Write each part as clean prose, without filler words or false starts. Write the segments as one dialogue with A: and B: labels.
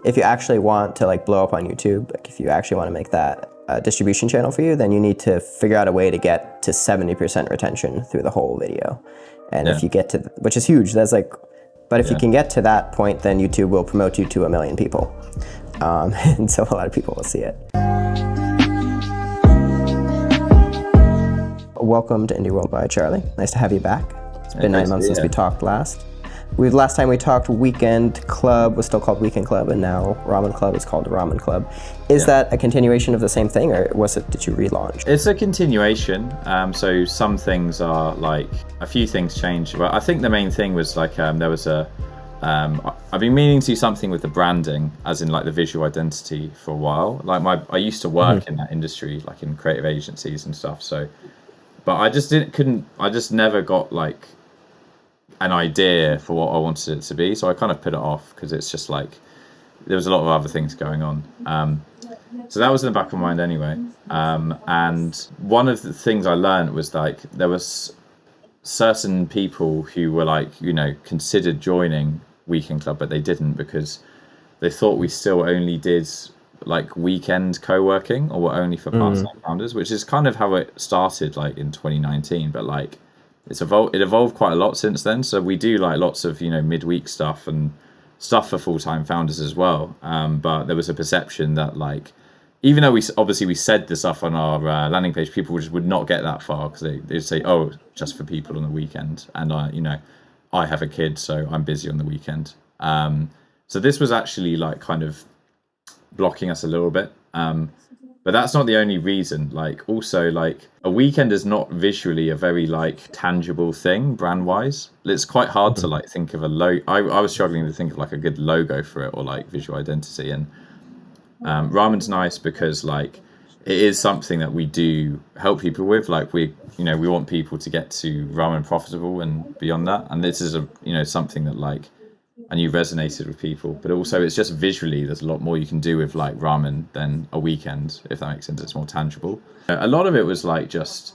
A: If you actually want to like blow up on YouTube, like if you actually want to make that a distribution channel for you, then you need to figure out a way to get to 70% retention through the whole video. And
B: Yeah.
A: if you get to, which is huge, that's like, but if you
B: Yeah.
A: can get to that point, then YouTube will promote you to 1 million people. And so a lot of people will see it. Welcome to Indie World by Charlie. Nice to have you back. It's been 9 months since we talked last. Last time we talked, Weekend Club was still called Weekend Club, and now Ramen Club is called Ramen Club. Is that a continuation of the same thing, or did you relaunch?
B: It's a continuation. So some things are like, a few things changed. But I think the main thing was like, there was I've been meaning to do something with the branding, as in like the visual identity for a while. Like I used to work in that industry, like in creative agencies and stuff. So, but I just I just never got like an idea for what I wanted it to be, so I kind of put it off because it's just like there was a lot of other things going on. So that was in the back of my mind anyway. And one of the things I learned was like there was certain people who were like, considered joining Weekend Club, but they didn't because they thought we still only did like weekend co-working, or were only for part-time founders, which is kind of how it started like in 2019, but like it evolved quite a lot since then. So we do like lots of midweek stuff and stuff for full-time founders as well. But there was a perception that like, even though we said this stuff on our landing page, people just would not get that far because they'd say, oh, just for people on the weekend, and I have a kid, so I'm busy on the weekend. So this was actually like kind of blocking us a little bit. But that's not the only reason. Like also like a weekend is not visually a very like tangible thing brand wise. It's quite hard to like think of a logo. I was struggling to think of like a good logo for it or like visual identity. And ramen's nice because like it is something that we do help people with. Like we want people to get to ramen profitable and beyond that. And this is something that like I knew resonated with people, but also it's just visually there's a lot more you can do with like ramen than a weekend, if that makes sense. It's more tangible. A lot of it was like just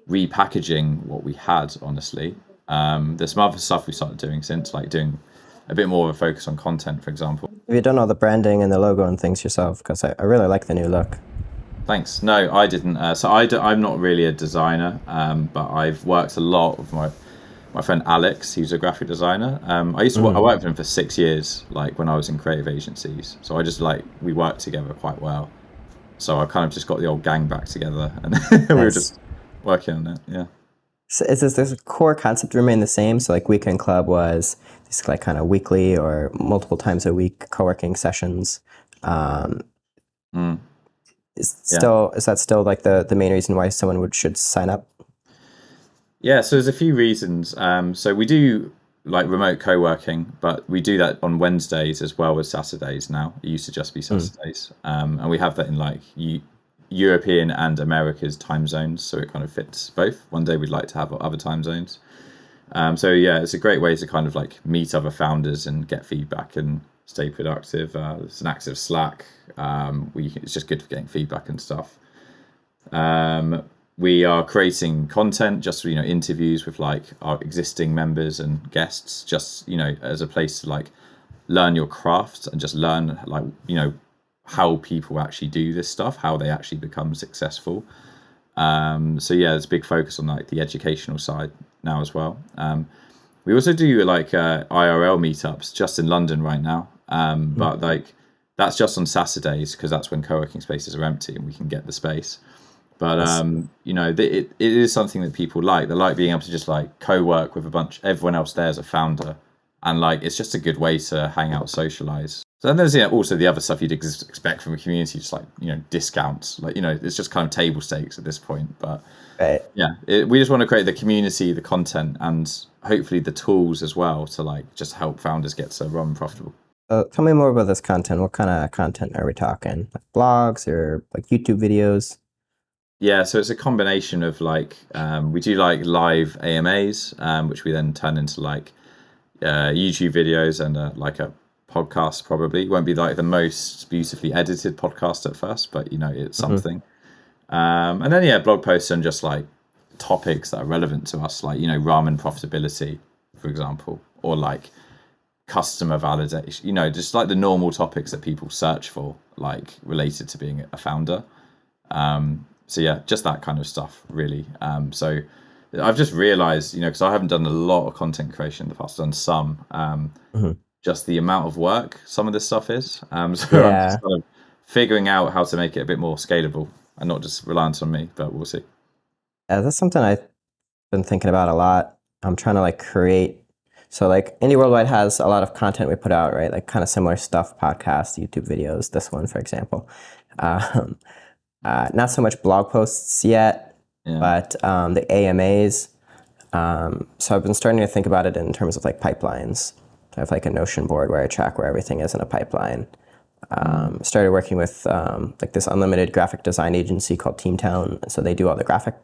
B: repackaging what we had, honestly. There's some other stuff we started doing since, like doing a bit more of a focus on content, for example.
A: Have you done all the branding and the logo and things yourself? Because I really like the new look.
B: Thanks. No, I didn't. I'm not really a designer, but I've worked a lot with my friend Alex. He's a graphic designer. I worked with him for 6 years, like when I was in creative agencies. So I just like, we worked together quite well. So I kind of just got the old gang back together and we were just working on it. Yeah.
A: So does the core concept remain the same? So like Weekend Club was these like kind of weekly or multiple times a week co-working sessions. Is that still like the main reason why someone should sign up?
B: Yeah, so there's a few reasons. So we do like remote co-working, but we do that on Wednesdays as well as Saturdays now. It used to just be Saturdays. And we have that in like European and America's time zones, so it kind of fits both. One day we'd like to have other time zones. So yeah, it's a great way to kind of like meet other founders and get feedback and stay productive. It's an active Slack. It's just good for getting feedback and stuff. We are creating content, just interviews with like our existing members and guests, just as a place to like learn your craft and just learn like how people actually do this stuff, how they actually become successful. So yeah, there's a big focus on like the educational side now as well. We also do like IRL meetups just in London right now, but like that's just on Saturdays because that's when co-working spaces are empty and we can get the space. But it is something that people like. They like being able to just like co-work with everyone else there as a founder, and like it's just a good way to hang out, socialize. So then there's also the other stuff you'd expect from a community, just like discounts. Like it's just kind of table stakes at this point. But we just want to create the community, the content, and hopefully the tools as well to like just help founders get to run profitable.
A: Tell me more about this content. What kind of content are we talking? Like blogs or like YouTube videos?
B: Yeah, so it's a combination of like we do like live AMAs, which we then turn into like YouTube videos and like a podcast. Probably it won't be like the most beautifully edited podcast at first, but it's something. And then blog posts and just like topics that are relevant to us, like ramen profitability, for example, or like customer validation, you know, just like the normal topics that people search for, like related to being a founder. So yeah, just that kind of stuff, really. So I've just realized, you know, because I haven't done a lot of content creation in the past, I've done some,
A: Mhm.
B: just the amount of work some of this stuff is. So I'm
A: Yeah.
B: just kind of figuring out how to make it a bit more scalable and not just reliant on me, but we'll see.
A: That's something I've been thinking about a lot. I'm trying to like create. So like Indie Worldwide has a lot of content we put out, right? Like kind of similar stuff, podcasts, YouTube videos. This one, for example, um, not so much blog posts yet,
B: Yeah.
A: but the AMAs. So I've been starting to think about it in terms of like pipelines. I have like a Notion board where I track where everything is in a pipeline. Started working with like this unlimited graphic design agency called Teamtown. So they do all the graphics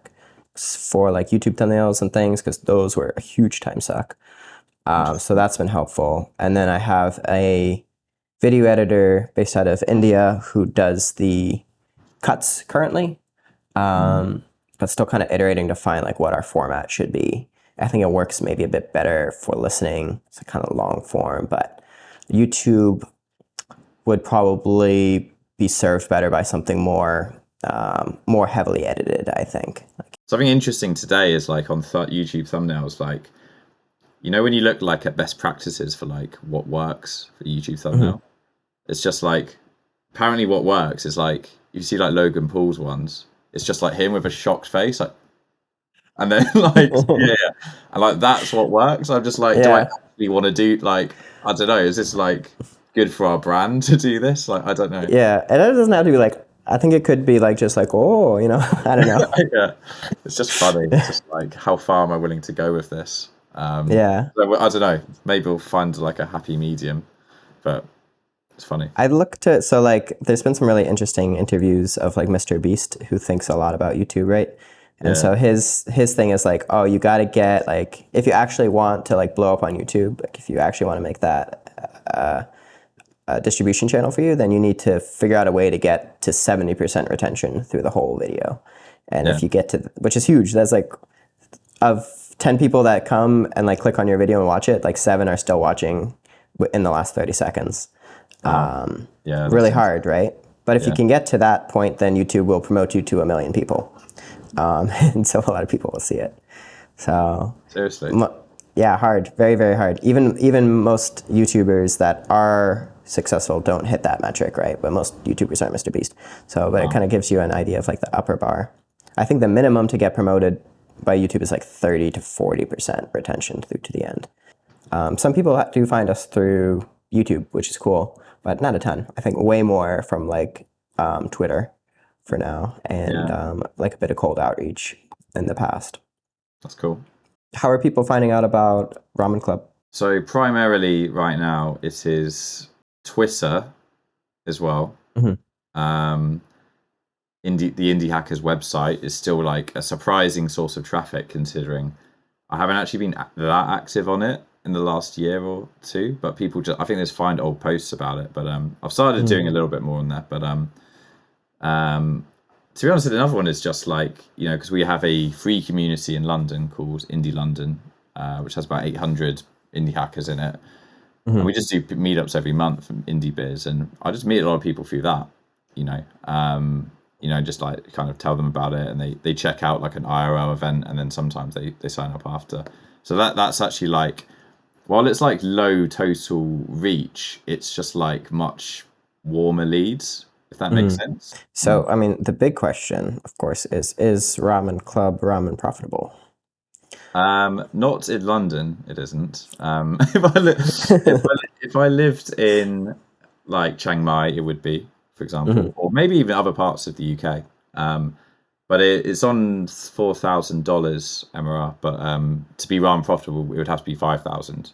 A: for like YouTube thumbnails and things because those were a huge time suck. So that's been helpful. And then I have a video editor based out of India who does the cuts currently, but still kind of iterating to find like what our format should be. I think it works maybe a bit better for listening. It's a kind of long form, but YouTube would probably be served better by something more heavily edited, I think.
B: Something interesting today is like on YouTube thumbnails, like, you know, when you look like at best practices for like what works for YouTube thumbnail, it's just like, apparently what works is like, you see like Logan Paul's ones, it's just like him with a shocked face, like, and then like, yeah, and like that's what works. I'm just like, do I
A: Yeah.
B: actually want to do, like, I don't know, is this like good for our brand to do this? Like, I don't know.
A: Yeah, and it doesn't have to be like, I think it could be like just like, oh, I don't know.
B: Yeah, it's just funny. It's just like, how far am I willing to go with this?
A: Yeah.
B: So I don't know. Maybe we'll find like a happy medium, but it's funny.
A: I looked at, so like, there's been some really interesting interviews of like Mr. Beast, who thinks a lot about YouTube, right? And
B: Yeah.
A: so his thing is like, oh, you got to get like, if you actually want to like blow up on YouTube, like if you actually want to make that a distribution channel for you, then you need to figure out a way to get to 70% retention through the whole video. And
B: Yeah.
A: if you get to, which is huge, that's like, of 10 people that come and like click on your video and watch it, like 7 are still watching in the last 30 seconds.
B: Yeah.
A: Really hard, right? But if you
B: Yeah.
A: can get to that point, then YouTube will promote you to 1 million people. And so a lot of people will see it. So
B: Seriously.
A: yeah, hard, very, very hard. Even most YouTubers that are successful don't hit that metric, right? But most YouTubers aren't Mr. Beast. So, but it kind of gives you an idea of like the upper bar. I think the minimum to get promoted by YouTube is like 30 to 40% retention through to the end. Some people do find us through YouTube, which is cool, but not a ton. I think way more from like Twitter for now, and like a bit of cold outreach in the past.
B: That's cool.
A: How are people finding out about Ramen Club?
B: So primarily right now it is Twitter as well. The Indie Hackers website is still like a surprising source of traffic, considering I haven't actually been that active on it in the last year or two, but people just, I think they just find old posts about it. But I've started doing a little bit more on that. But to be honest, another one is just like, you know, because we have a free community in London called Indie London, which has about 800 indie hackers in it. And we just do meetups every month from indie biz, and I just meet a lot of people through that, you know, just like kind of tell them about it, and they check out like an IRL event, and then sometimes they sign up after. So that's actually like, while it's like low total reach, it's just like much warmer leads, if that makes sense.
A: So, I mean, the big question, of course, is Ramen Club ramen profitable?
B: Not in London, it isn't. If I lived in like Chiang Mai, it would be, for example, or maybe even other parts of the UK. But it's on $4,000 MRR. But to be ramen profitable, it would have to be 5,000.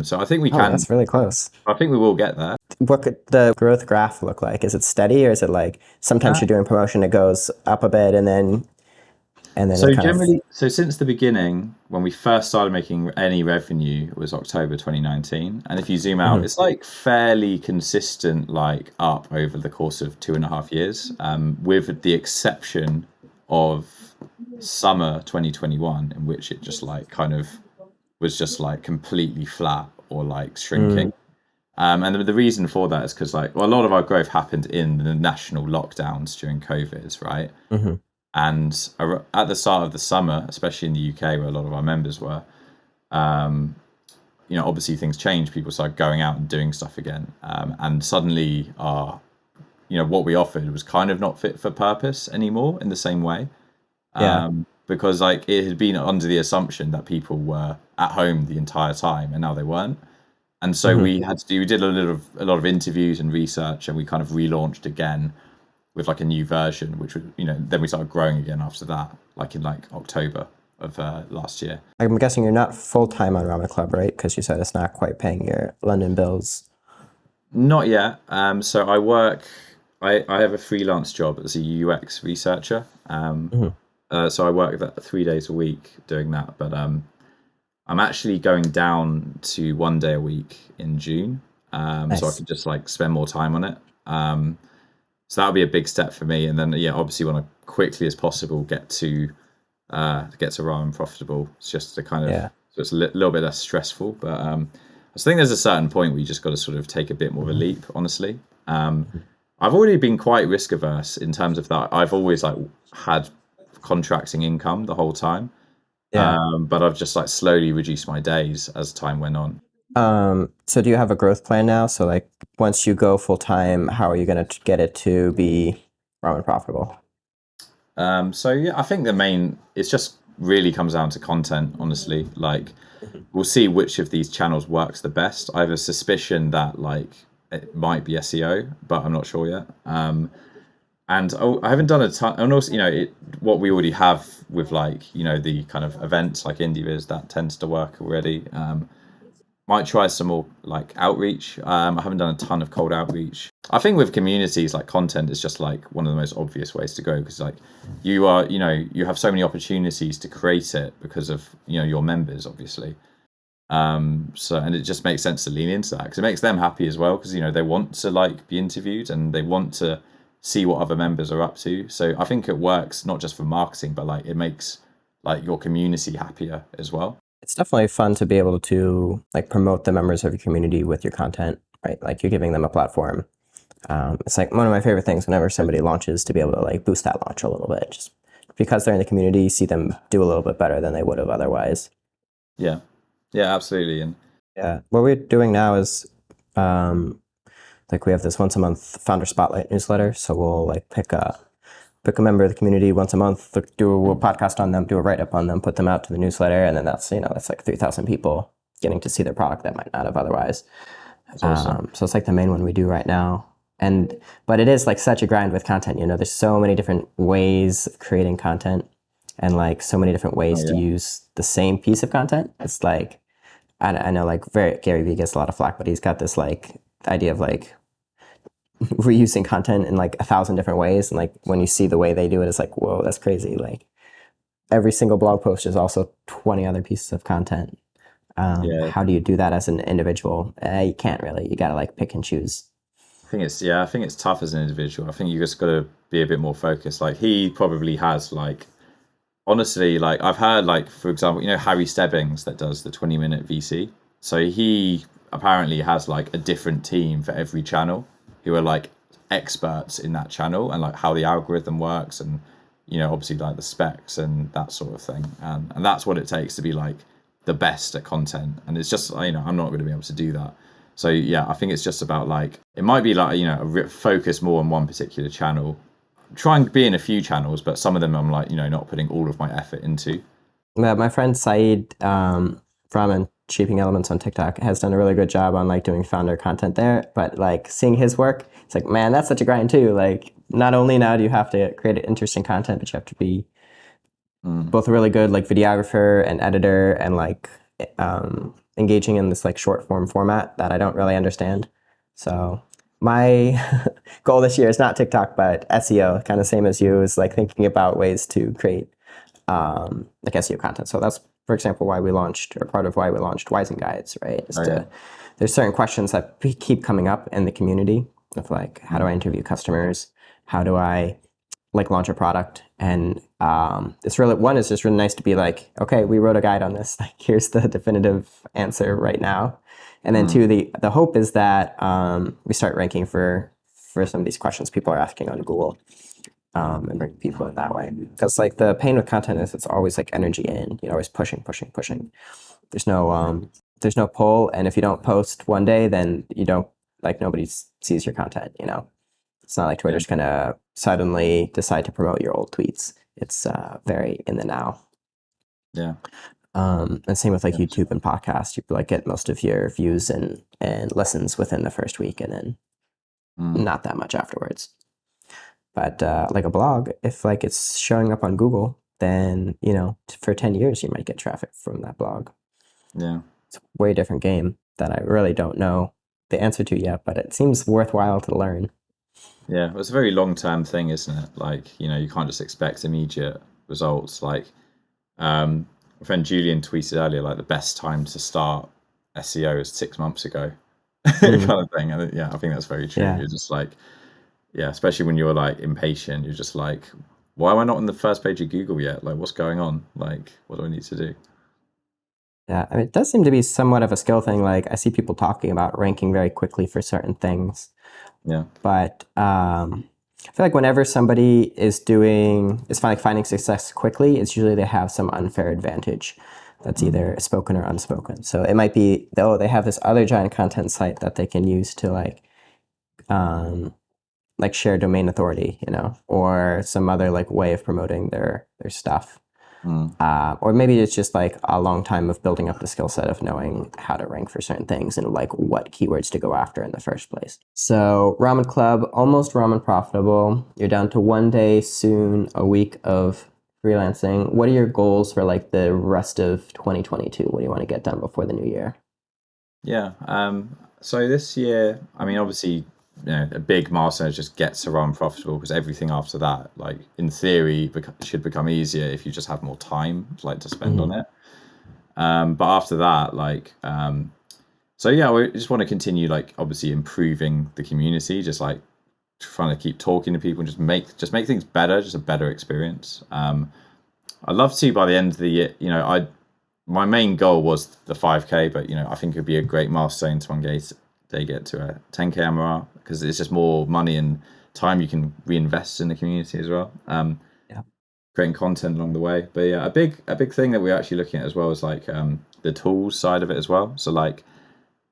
B: So I think we can.
A: That's really close.
B: I think we will get there.
A: What could the growth graph look like? Is it steady, or is it like sometimes you're doing promotion, it goes up a bit, and then
B: so generally, so since the beginning, when we first started making any revenue, it was October 2019. And if you zoom out, it's like fairly consistent, like up over the course of 2.5 years, with the exception of summer 2021, in which it just like kind of was just like completely flat or like shrinking. And the reason for that is because like a lot of our growth happened in the national lockdowns during COVID, right?
A: Mm-hmm.
B: And at the start of the summer, especially in the UK where a lot of our members were, um, obviously things changed. People started going out and doing stuff again, and suddenly what we offered was kind of not fit for purpose anymore in the same way,
A: Yeah.
B: because like it had been under the assumption that people were at home the entire time, and now they weren't. And so
A: Mm-hmm.
B: we did a lot of interviews and research, and we kind of relaunched again with like a new version, which was, then we started growing again after that, like in like October of last year.
A: I'm guessing you're not full time on Ramen Club, right? Because you said it's not quite paying your London bills.
B: Not yet. So I have a freelance job as a UX researcher.
A: Mm-hmm.
B: So I work that 3 days a week doing that, but I'm actually going down to 1 day a week in June, so I
A: Nice.
B: could just like spend more time on it. So that'll be a big step for me, and then yeah, obviously want to quickly as possible get to Ramen profitable. It's just to kind of
A: Yeah.
B: so it's a little bit less stressful, but I think there's a certain point where you just got to sort of take a bit more of a leap, honestly. I've already been quite risk averse in terms of that. I've always like had contracting income the whole time.
A: Yeah.
B: But I've just like slowly reduced my days as time went on.
A: So do you have a growth plan now? So like once you go full time, how are you going to get it to be ramen profitable?
B: So yeah, I think it's just really comes down to content, honestly. Like we'll see which of these channels works the best. I have a suspicion that like it might be SEO, but I'm not sure yet. And I haven't done a ton, and also what we already have with like the kind of events like IndieViz that tends to work already. Might try some more like outreach. I haven't done a ton of cold outreach. I think with communities like content is just like one of the most obvious ways to go because like you have so many opportunities to create it because of your members obviously. So and it just makes sense to lean into that because it makes them happy as well because they want to like be interviewed and they want to see what other members are up to. So I think it works not just for marketing but like it makes like your community happier as well.
A: It's definitely fun to be able to like promote the members of your community with your content, right? Like you're giving them a platform. It's like one of my favorite things whenever somebody launches to be able to like boost that launch a little bit, just because they're in the community, you see them do a little bit better than they would have otherwise.
B: Yeah, yeah, absolutely. And
A: Yeah, what we're doing now is like we have this once a month founder spotlight newsletter. So we'll like pick a member of the community once a month, do a podcast on them, do a write up on them, put them out to the newsletter, and then that's like 3,000 people getting to see their product that might not have otherwise.
B: that's awesome.
A: So it's like the main one we do right now. But it is like such a grind with content. There's so many different ways of creating content, and like so many different ways to use the same piece of content. It's like I know like Gary Vee gets a lot of flack, but he's got this like idea of like reusing content in like 1,000 different ways, and like when you see the way they do it, it's like, whoa, that's crazy. Like every single blog post is also 20 other pieces of content.
B: Yeah,
A: How do you do that as an individual? You can't really. You got to like pick and choose.
B: I think it's tough as an individual. I think you just got to be a bit more focused. Like he probably has like honestly like I've heard like for example Harry Stebbings that does the 20-minute VC. So he apparently has like a different team for every channel who are like experts in that channel and like how the algorithm works and obviously like the specs and that sort of thing and that's what it takes to be like the best at content and it's just I'm not going to be able to do that. So yeah, I think it's just about like it might be like focus more on one particular channel, try and be in a few channels, but some of them I'm like not putting all of my effort into.
A: My friend Saeed from Shaping Elements on TikTok has done a really good job on like doing founder content there. But like seeing his work, it's like, man, that's such a grind too. Like not only now do you have to create interesting content, but you have to be both a really good like videographer and editor and like engaging in this like short form format that I don't really understand. So my goal this year is not TikTok, but SEO, kind of same as you, is like thinking about ways to create like SEO content. So that's, for example, why we launched, or part of why we launched Wisen Guides, right? There's certain questions that keep coming up in the community of like, how do I interview customers? How do I like launch a product? And it's really, one is just really nice to be like, okay, we wrote a guide on this. Like, here's the definitive answer right now. And then two, the hope is that we start ranking for some of these questions people are asking on Google, and bring people in that way. Because like the pain with content is it's always like energy in, you're always pushing, pushing, pushing. There's no pull, and if you don't post one day, then you don't, like, nobody sees your content. It's not like Twitter's gonna suddenly decide to promote your old tweets. It's very in the now.
B: Yeah.
A: And same with like YouTube and podcasts. You like get most of your views and listens within the first week, and then not that much afterwards. But like a blog, if like it's showing up on Google, then for 10 years you might get traffic from that blog.
B: Yeah,
A: it's a way different game that I really don't know the answer to yet, but it seems worthwhile to learn.
B: Yeah, it's a very long-term thing, isn't it? Like, you can't just expect immediate results. Like, my friend Julian tweeted earlier, like the best time to start SEO is 6 months ago, kind of thing. And yeah, I think that's very true.
A: Yeah.
B: You're just like, especially when you're like impatient, you're just like, why am I not on the first page of Google yet? Like, what's going on? Like, what do I need to do?
A: Yeah, I mean, it does seem to be somewhat of a skill thing. Like I see people talking about ranking very quickly for certain things.
B: Yeah.
A: But I feel like whenever somebody is finding success quickly, it's usually they have some unfair advantage that's either spoken or unspoken. So it might be, they have this other giant content site that they can use to like share domain authority, or some other like way of promoting their stuff. Or maybe it's just like a long time of building up the skill set of knowing how to rank for certain things and like what keywords to go after in the first place. So Ramen Club, almost ramen profitable. You're down to 1 day soon, a week of freelancing. What are your goals for like the rest of 2022? What do you want to get done before the new year?
B: Yeah. So this year, I mean, obviously, a big milestone is just get to run profitable, because everything after that, like in theory, should become easier if you just have more time to spend on it. But after that, so yeah, we just want to continue obviously improving the community, just like trying to keep talking to people and just make things better, just a better experience. I'd love to by the end of the year, my main goal was the 5K, but I think it'd be a great milestone to one day get to a 10K MRR, because it's just more money and time you can reinvest in the community as well. Creating content along the way. But yeah, a big thing that we're actually looking at as well is the tools side of it as well. So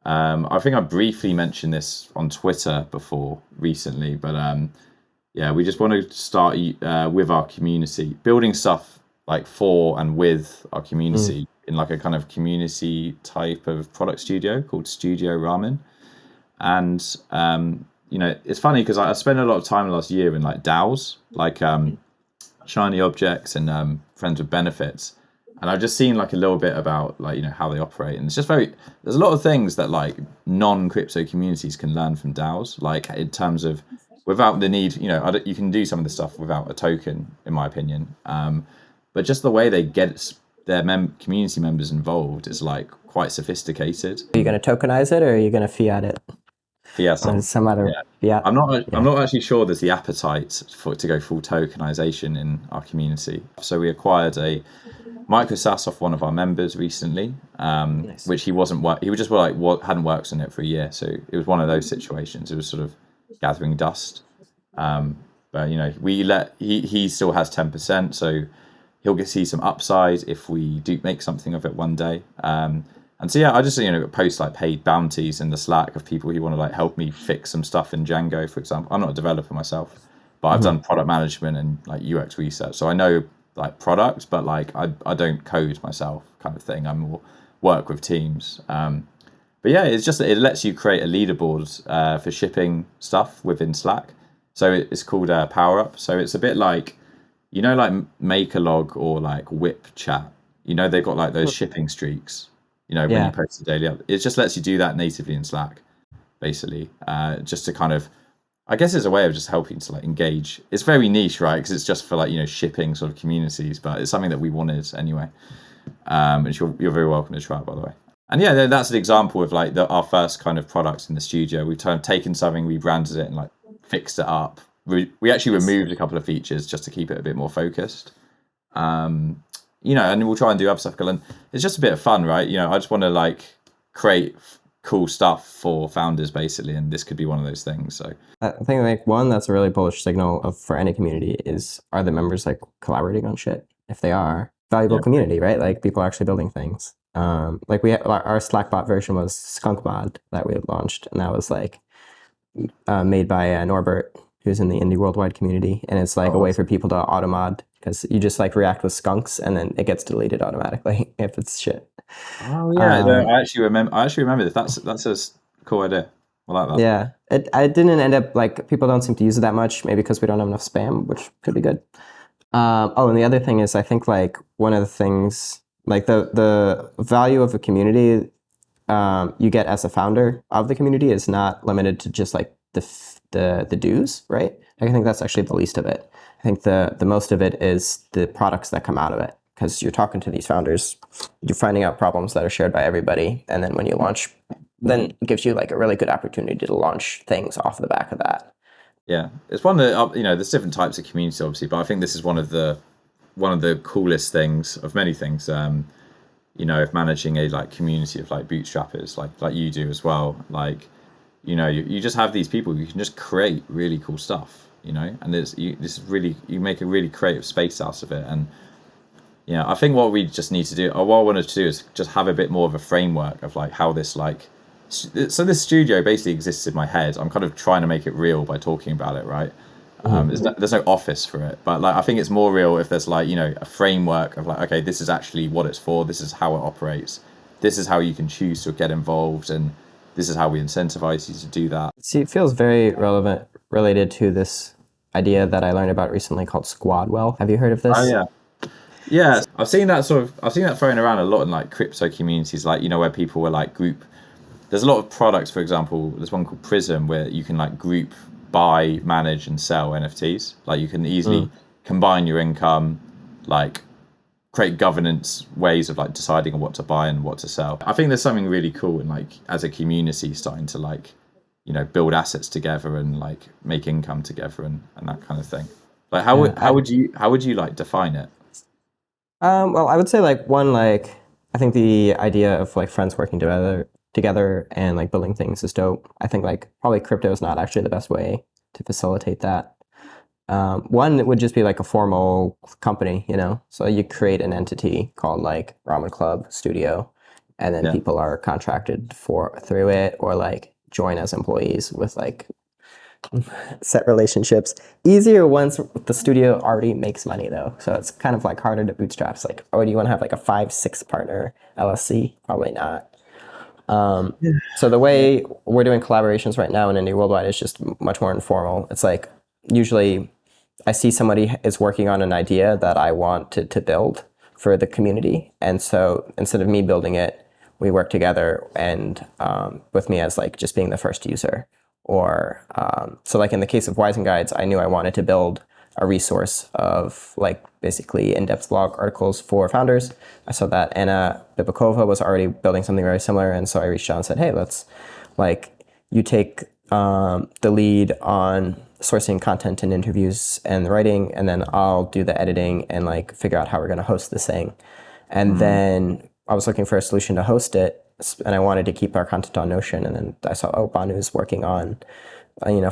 B: I think I briefly mentioned this on Twitter before recently, but we just want to start with our community, building stuff for and with our community in a kind of community type of product studio called Studio Ramen. And it's funny because I spent a lot of time last year in DAOs, Shiny Objects and Friends with Benefits, and I've just seen a little bit about how they operate, and it's just there's a lot of things that non-crypto communities can learn from DAOs, in terms of without the need, you can do some of the stuff without a token, in my opinion, but just the way they get their community members involved is quite sophisticated.
A: Are you going to tokenize it, or are you going to fiat it?
B: Fiat.
A: Some other fiat.
B: I'm not actually sure there's the appetite to go full tokenization in our community. So we acquired a micro SaaS off one of our members recently, nice. Which he just hadn't worked on it for a year. So it was one of those situations. It was sort of gathering dust. But he still has 10%, so he'll see some upside if we do make something of it one day. And so I just post paid bounties in the Slack of people who want to help me fix some stuff in Django, for example. I'm not a developer myself, but I've done product management and UX research, so I know products, but I don't code myself, kind of thing. I more work with teams. But yeah, it's just it lets you create a leaderboard for shipping stuff within Slack. So it's called Power Up. So it's a bit Makerlog or Whip Chat. They've got those shipping streaks. When you post a daily update, it just lets you do that natively in Slack, basically, just to kind of, I guess it's a way of just helping to engage. It's very niche, right? Because it's just for shipping sort of communities, but it's something that we wanted anyway. And you're very welcome to try it, by the way. And yeah, that's an example of our first kind of product in the studio. We've taken something, we branded it, and fixed it up. We actually removed a couple of features just to keep it a bit more focused. And we'll try and do other stuff. And it's just a bit of fun, right? I just want to create cool stuff for founders basically, and this could be one of those things. So
A: I think like one that's a really bullish signal of for any community is, are the members like collaborating on shit? If they are, valuable
B: yeah,
A: community, right? Like people are actually building things. Like our Slackbot version was Skunkbot that we had launched, and that was like made by Norbert, who's in the indie worldwide community, and it's like a way for people to automod, because you just like react with skunks and then it gets deleted automatically if it's shit.
B: oh yeah, no, I actually remember. I actually remember that. That's a cool idea. I like that.
A: Yeah, I didn't end up like, people don't seem to use it that much, maybe because we don't have enough spam, which could be good. Oh, and the other thing is, I think like one of the things, like the value of a community you get as a founder of the community is not limited to just like the dues, right? I think that's actually the least of it. I think the most of it is the products that come out of it, because you're talking to these founders, you're finding out problems that are shared by everybody, and then when you launch, then it gives you like a really good opportunity to launch things off the back of that.
B: Yeah, it's one of the there's different types of community obviously, but I think this is one of the coolest things of many things. Of managing a like community of like bootstrappers, like you do as well. Like, you just have these people who can just create really cool stuff. And you make a really creative space out of it. And I think what we just need to do, or what I wanted to do, is just have a bit more of a framework of like how this like. So this studio basically exists in my head. I'm kind of trying to make it real by talking about it, right? There's no office for it, but like I think it's more real if there's like a framework of like, okay, this is actually what it's for. This is how it operates. This is how you can choose to get involved, and this is how we incentivize you to do that.
A: See, it feels very related to this idea that I learned about recently called Squadwell. Have you heard of this?
B: Oh yeah. I've seen that thrown around a lot in like crypto communities, like where people were like group. There's a lot of products, for example, there's one called Prism where you can like group, buy, manage, and sell NFTs. Like you can easily combine your income, like create governance ways of like deciding on what to buy and what to sell. I think there's something really cool in like as a community starting to like, build assets together and like make income together and that kind of thing. Like how would you like define it?
A: Well, I would say like one, like I think the idea of like friends working together and like building things is dope. I think like probably crypto is not actually the best way to facilitate that. One would just be like a formal company, so you create an entity called like Ramen Club Studio, and then people are contracted through it, or like join as employees with like set relationships. Easier once the studio already makes money though, so it's kind of like harder to bootstrap. It's like, oh, do you want to have like a 5-6 partner LLC? Probably not. So the way we're doing collaborations right now in Indie Worldwide is just much more informal. It's like, usually I see somebody is working on an idea that I want to build for the community. And so instead of me building it, we work together, and with me as like just being the first user. Or so like in the case of Wisen Guides, I knew I wanted to build a resource of like basically in-depth blog articles for founders. I saw that Anna Bibakova was already building something very similar, and so I reached out and said, hey, let's like, you take the lead on sourcing content and interviews and writing, and then I'll do the editing and like figure out how we're going to host this thing. And then I was looking for a solution to host it, and I wanted to keep our content on Notion, and then I saw, oh, Banu's working on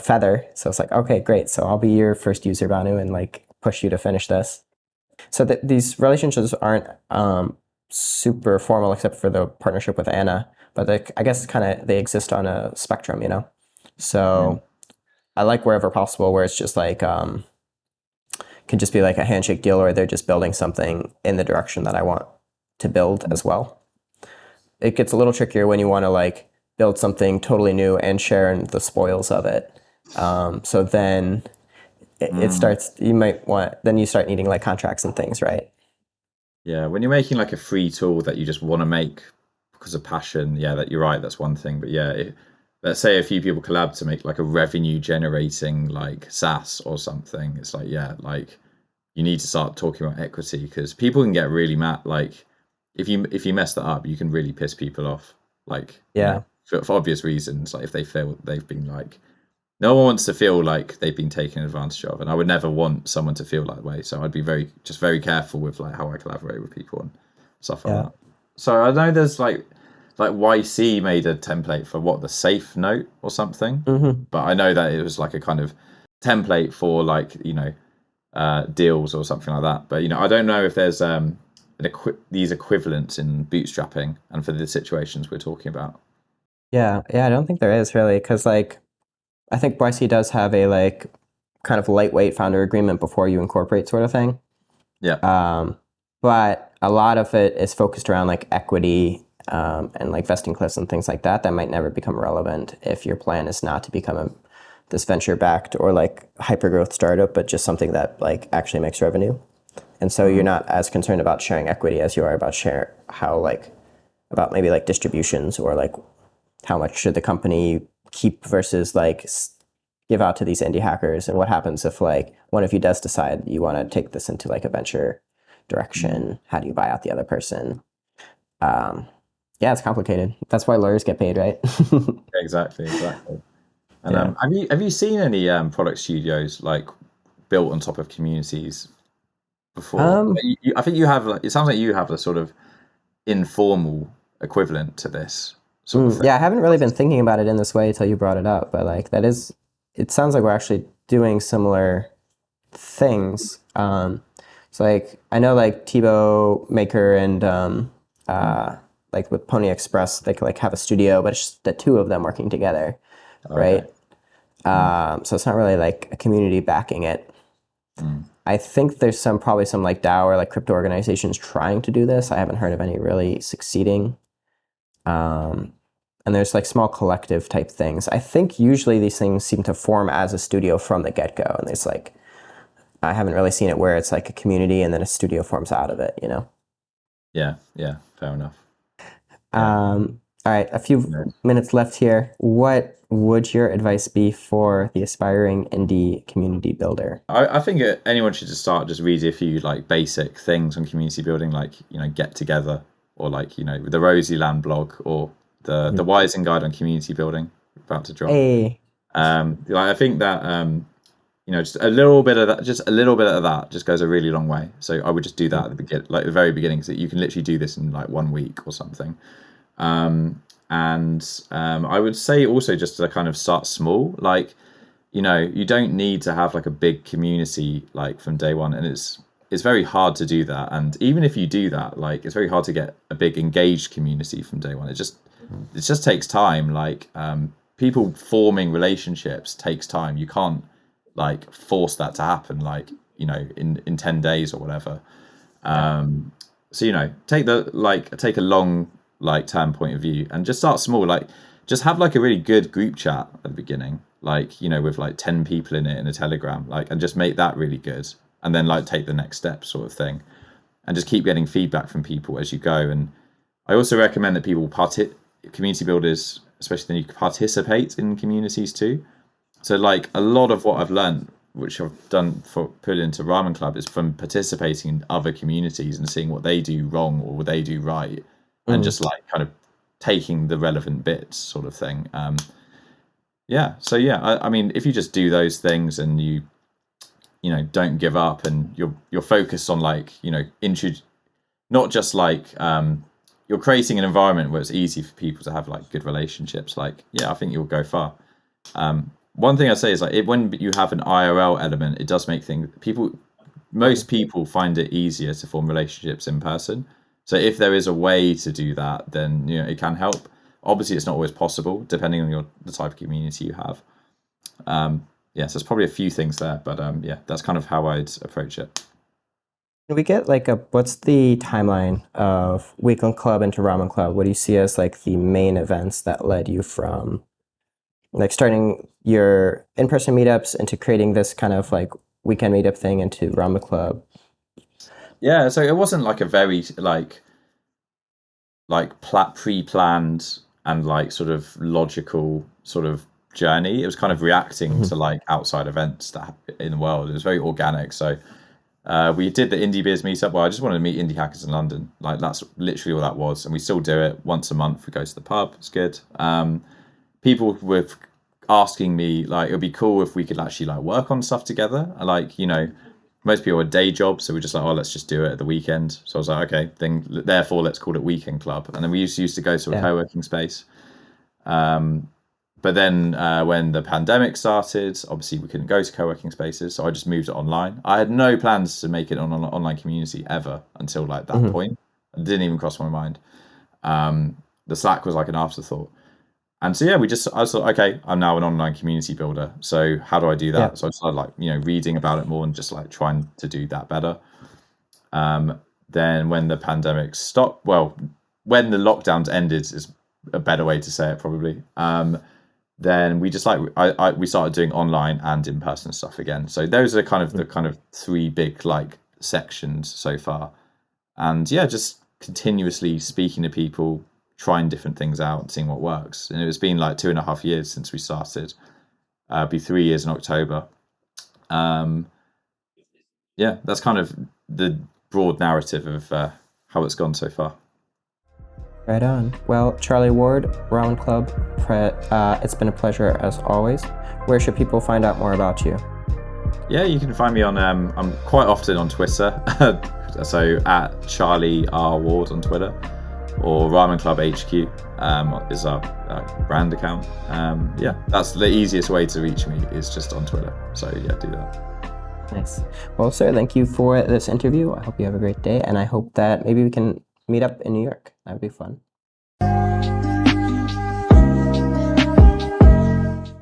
A: Feather. So it's like, okay, great. So I'll be your first user, Banu, and like push you to finish this. So that these relationships aren't super formal except for the partnership with Anna, but I guess they exist on a spectrum, So I like wherever possible where it's just like can just be like a handshake deal, or they're just building something in the direction that I want to build as well. It gets a little trickier when you want to like build something totally new and share in the spoils of it. So then it starts, then you start needing like contracts and things, right?
B: Yeah, when you're making like a free tool that you just want to make because of passion, that you're right, that's one thing. But let's say a few people collab to make like a revenue generating like SaaS or something. It's like, like you need to start talking about equity, because people can get really mad. Like if you mess that up, you can really piss people off. Like for obvious reasons. Like if they feel they've been like, no one wants to feel like they've been taken advantage of, and I would never want someone to feel that way. So I'd be very careful with like how I collaborate with people and stuff like that. So I know there's like like YC made a template for what, the safe note or something.
A: Hmm.
B: But I know that it was like a kind of template for like, deals or something like that. But I don't know if there's these equivalents in bootstrapping and for the situations we're talking about.
A: Yeah, yeah, I don't think there is really, because like I think YC does have a like kind of lightweight founder agreement before you incorporate sort of thing.
B: Yeah.
A: But a lot of it is focused around like equity and like vesting cliffs and things like that might never become relevant if your plan is not to become this venture backed or like hyper growth startup, but just something that like actually makes revenue. And so you're not as concerned about sharing equity as you are about about maybe like distributions or like how much should the company keep versus like give out to these indie hackers, and what happens if like one of you does decide you want to take this into like a venture direction. How do you buy out the other person? Yeah, it's complicated. That's why lawyers get paid, right?
B: Exactly. And
A: Yeah.
B: have you seen any product studios like built on top of communities before?
A: Um,
B: I think you have. Like, it sounds like you have the sort of informal equivalent to this sort of thing.
A: yeah, I haven't really been thinking about it in this way until you brought it up, but like it sounds like we're actually doing similar things. So like I know like Tebow Maker and like with Pony Express, they could like have a studio, but it's just the two of them working together,
B: Okay.
A: right? So it's not really like a community backing it. I think there's probably some like DAO or like crypto organizations trying to do this. I haven't heard of any really succeeding. Um, and there's like small collective type things. I think usually these things seem to form as a studio from the get go, and there's like I haven't really seen it where it's like a community and then a studio forms out of it, you know?
B: Yeah. Yeah. Fair enough. Yeah.
A: All right, a few minutes left here. What would your advice be for the aspiring indie community builder?
B: I think anyone should just read a few like basic things on community building, like get together, or like the Rosie Land blog, or the Wisen guide on community building about to drop.
A: Hey,
B: Like I think that just a little bit of that, just goes a really long way. So I would just do that at the beginning, like the very beginning, so you can literally do this in like 1 week or something. I would say also just to kind of start small, like you don't need to have like a big community like from day one, and it's very hard to do that. And even if you do that, like it's very hard to get a big engaged community from day one. It just takes time. Like people forming relationships takes time. You can't like force that to happen like in 10 days or whatever. So take a long like term point of view and just start small. Like just have like a really good group chat at the beginning, like with like 10 people in it in a Telegram, like, and just make that really good, and then like take the next step sort of thing, and just keep getting feedback from people as you go. And I also recommend that community builders, especially then, you participate in communities too. So like a lot of what I've learned, which I've put into Ramen Club, is from participating in other communities and seeing what they do wrong or what they do right, and just like kind of taking the relevant bits sort of thing. Yeah. So yeah, I mean, if you just do those things and you don't give up, and you're focused on like not just like you're creating an environment where it's easy for people to have like good relationships. Like I think you'll go far. One thing I say is like when you have an IRL element, it does make most people find it easier to form relationships in person. So if there is a way to do that, then it can help. Obviously, it's not always possible, depending on the type of community you have. So there's probably a few things there, but that's kind of how I'd approach it.
A: can we get like what's the timeline of Weekend Club into Ramen Club? What do you see as like the main events that led you from like starting your in-person meetups into creating this kind of like weekend meetup thing into Ramen Club?
B: Yeah, so it wasn't like a very pre-planned and like sort of logical sort of journey. It was kind of reacting to like outside events that in the world. It was very organic. So we did the Indie Beers meetup where I just wanted to meet indie hackers in London. Like that's literally all that was, and we still do it once a month. We go to the pub. It's good. People were asking me like it would be cool if we could actually like work on stuff together. Like most people had day jobs, so we're just like, oh, let's just do it at the weekend. So I was like, okay, then therefore let's call it Weekend Club. And then we used to go to a co-working space. But then when the pandemic started, obviously we couldn't go to co-working spaces, so I just moved it online. I had no plans to make it an online community ever until like that point. It didn't even cross my mind. The Slack was like an afterthought. And so yeah, I was like, okay, I'm now an online community builder. So how do I do that? So I started like, reading about it more and just like trying to do that better. Then when the pandemic stopped, well, when the lockdowns ended is a better way to say it probably. Then we just like we started doing online and in-person stuff again. So those are the kind of three big like sections so far. And yeah, just continuously speaking to people, trying different things out and seeing what works. And it's been like 2.5 years since we started. Be 3 years in October. Yeah, that's kind of the broad narrative of how it's gone so far.
A: Right on. Well, Charlie Ward, Ramen Club, it's been a pleasure as always. Where should people find out more about you?
B: Yeah, you can find me on, I'm quite often on Twitter. So at Charlie R. Ward on Twitter, or Ramen Club HQ is our brand account. Yeah, that's the easiest way to reach me, is just on Twitter. So yeah, do that.
A: Nice. Well, sir, thank you for this interview. I hope you have a great day, and I hope that maybe we can meet up in New York. That would be fun.